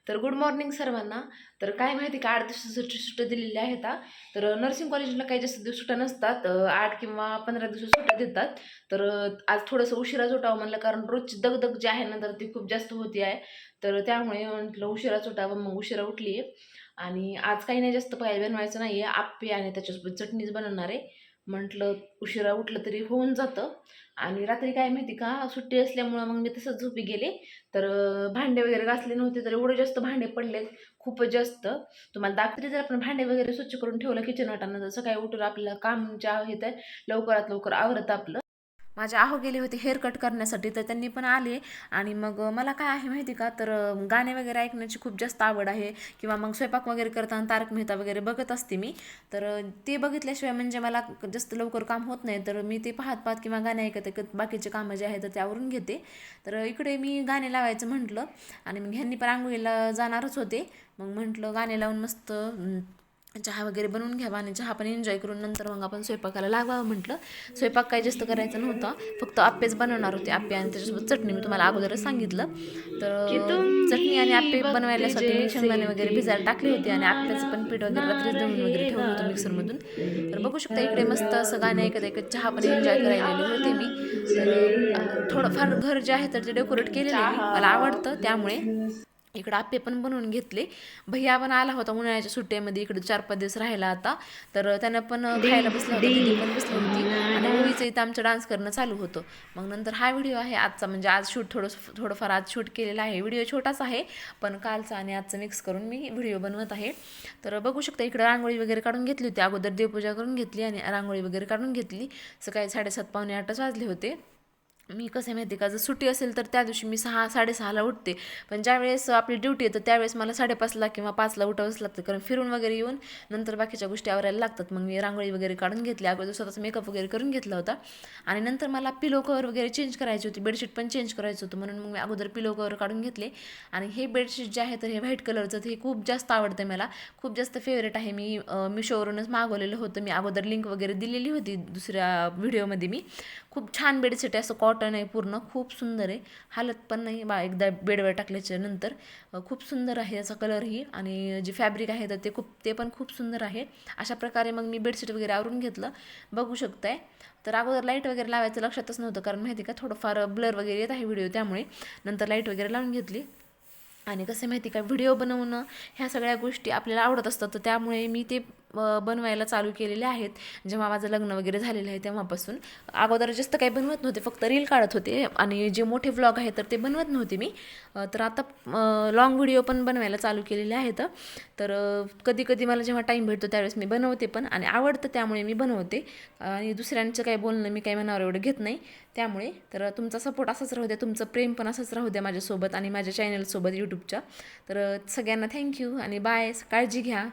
तर good morning सर्वांना. तर काय माहिती का 8 दिवसाची सुट्ट्या दिलेल्या आहेत हा. तर नर्सिंग कॉलेजला काही जास्त दिवस सुट्ट्या नसतात. 8 किंवा 15 दिवस सुट्ट्या देतात. तर आज थोडंसं उशिराच उठावं म्हणलं, कारण रोजची दगदग जी आहे ना तर ती खूप जास्त होती आहे. तर त्यामुळे म्हटलं उशिराच उठावं, मग उशिरा उठली आहे. आणि आज काही नाही, जास्त काय बनवायचं नाही आहे, आप्पे आणि त्याच्यासोबत चटणीच बनवणार आहे. म्हटलं उशिरा उठलं तरी होऊन जातं. आणि रात्री काय माहिती का सुट्टी असल्यामुळं मग मी तसंच झोपी गेले. तर भांडे वगैरे घासले नव्हते, तर एवढे जास्त भांडे पडलेत, खूपच जास्त. तुम्हाला दाखवते, जर आपण भांडे वगैरे स्वच्छ करून ठेवलं किचन वाटाणा तर सकाळी उठून आपल्याला कामच्या हे तर लवकरात लवकर आवरतं आपलं. माझे आहो गेले होते हेअर कट करण्यासाठी, तर त्यांनी पण आले. आणि मग मला काय आहे माहिती का, तर गाणे वगैरे ऐकण्याची खूप जास्त आवड आहे. किंवा मग स्वयंपाक वगैरे करताना तारक मेहता वगैरे बघत असते मी. तर ते बघितल्याशिवाय म्हणजे मला जास्त लवकर काम होत नाही, तर मी ते पाहत पाहत किंवा गाणे ऐकत ऐकत बाकीचे कामं जे आहेत तर त्यावरून घेते. तर इकडे मी गाणे लावायचं म्हटलं, आणि मग ह्यांनी पण आंघोळीला जाणारच होते. मग म्हटलं गाणे लावून मस्त चहा वगैरे बनवून घ्यावा आणि चहा पण एन्जॉय करून नंतर मग आपण स्वयंपाकाला लागावं म्हटलं. स्वयंपाक काही जास्त करायचा नव्हता, फक्त आप्पेच बनवणार होते. आप्पे आणि त्याच्यासोबत चटणी मी तुम्हाला अगोदरच सांगितलं. तर की तुम चटणी आणि भी आप्पे वक्त बनवायसाठी मी जैसे शेंगदाणे वगैरे थे, भिजायला टाकले होते, आणि आप्याचं तुम्हारा पण पीठ वगैरे ना रात्रीच दळून वगैरे ठेवलं रहेगा होतं मिक्सरमधून. तर अभी बघू शकता इकडे मस्त असं गाणं ऐकत ऐकत तक चहा पण एन्जॉय चलना करायलेले होते मी. तर थोडंफार घर जे आहे तर ते डेकोरेट केलेलं आहे मी, मला आवडतं त्यामुळे. इकडं आप्पे पण बनवून घेतले. भैया पण आला होता उन्हाळ्याच्या सुट्ट्यामध्ये इकडे 4-5 दिवस राहायला आता. तर त्यानं पण डी खायला बसला होता, डी दिदी पण बसली होती. ना आणि ना ओवीचं इथं आमचं डान्स करणं चालू होतं. मग नंतर हा व्हिडिओ आहे आजचा, म्हणजे आज थोडंफार आज शूट केलेला आहे. व्हिडिओ छोटाच आहे, पण कालचा आणि आजचं मिक्स करून मी व्हिडिओ बनवत आहे. तर बघू शकता इकडं रांगोळी वगैरे काढून घेतली होती, अगोदर देवपूजा करून घेतली आणि रांगोळी वगैरे काढून घेतली. सकाळी 7:30 पावणे 8 वाजले होते. मी कसं आहे माहिती का, जर सुट्टी असेल तर त्या दिवशी मी 6-6:30ला उठते. पण ज्यावेळेस आपली ड्युटी येतं त्यावेळेस मला 5:30ला किंवा 5ला उठावंच लागतं, कारण फिरून वगैरे येऊन नंतर बाकीच्या गोष्टी आवरायला लागतात. मग मी रांगोळी वगैरे काढून घेतली, अगोदर स्वतःचा मेकअप वगैरे करून घेतला होता. आणि नंतर मला पिलो कवर वगैरे चेंज करायची होती, बेडशीट पण चेंज करायचं होतं, म्हणून मग मी अगोदर पिलो कवर काढून घेतले. आणि हे बेडशीट जे आहे तर हे व्हाईट कलरचं, हे खूप जास्त आवडतं मला, खूप जास्त फेवरेट आहे. मी मिशोवरूनच मागवलेलं होतं, मी अगोदर लिंक वगैरे दिलेली होती दुसऱ्या व्हिडिओमध्ये. मी खूप छान बेडशीट आहे, असं कॉटन आहे पूर्ण, खूप सुंदर आहे, हालत पण नाही बा एकदा बेडवर टाकल्याच्या नंतर. खूप सुंदर आहे याचा कलरही, आणि जे फॅब्रिक आहे तर ते पण खूप सुंदर आहे. अशा प्रकारे मग मी बेडशीट वगैरे आवरून घेतलं, बघू शकताय. तर अगोदर लाईट वगैरे लावायचं लक्षातच नव्हतं, कारण माहिती का थोडंफार ब्लर वगैरे येत आहे व्हिडिओ, त्यामुळे नंतर लाईट वगैरे लावून घेतली. आणि कसं माहिती का, व्हिडिओ बनवणं ह्या सगळ्या गोष्टी आपल्याला आवडत असतात, तर त्यामुळे मी ते बनवायला चालू केलेले आहेत. जेव्हा माझं लग्न वगैरे झालेलं आहे तेव्हापासून. अगोदर जास्त काही बनवत नव्हते, फक्त रील काढत होते, आणि जे मोठे व्लॉग आहेत तर ते बनवत नव्हते मी. तर आता लॉंग व्हिडिओ पण बनवायला चालू केलेले आहेत. तर कधी कधी मला जेव्हा टाईम भेटतो त्यावेळेस मी बनवते पण, आणि आवडतं त्यामुळे मी बनवते. आणि दुसऱ्यांचं काही बोलणं मी काही मनावर एवढं घेत नाही त्यामुळे. तर तुमचा सपोर्ट असाच राहू द्या, तुमचं प्रेम पण असंच राहू द्या माझ्यासोबत आणि माझ्या चॅनलसोबत यूट्यूबच्या. तर सगळ्यांना थँक्यू आणि बाय, काळजी घ्या.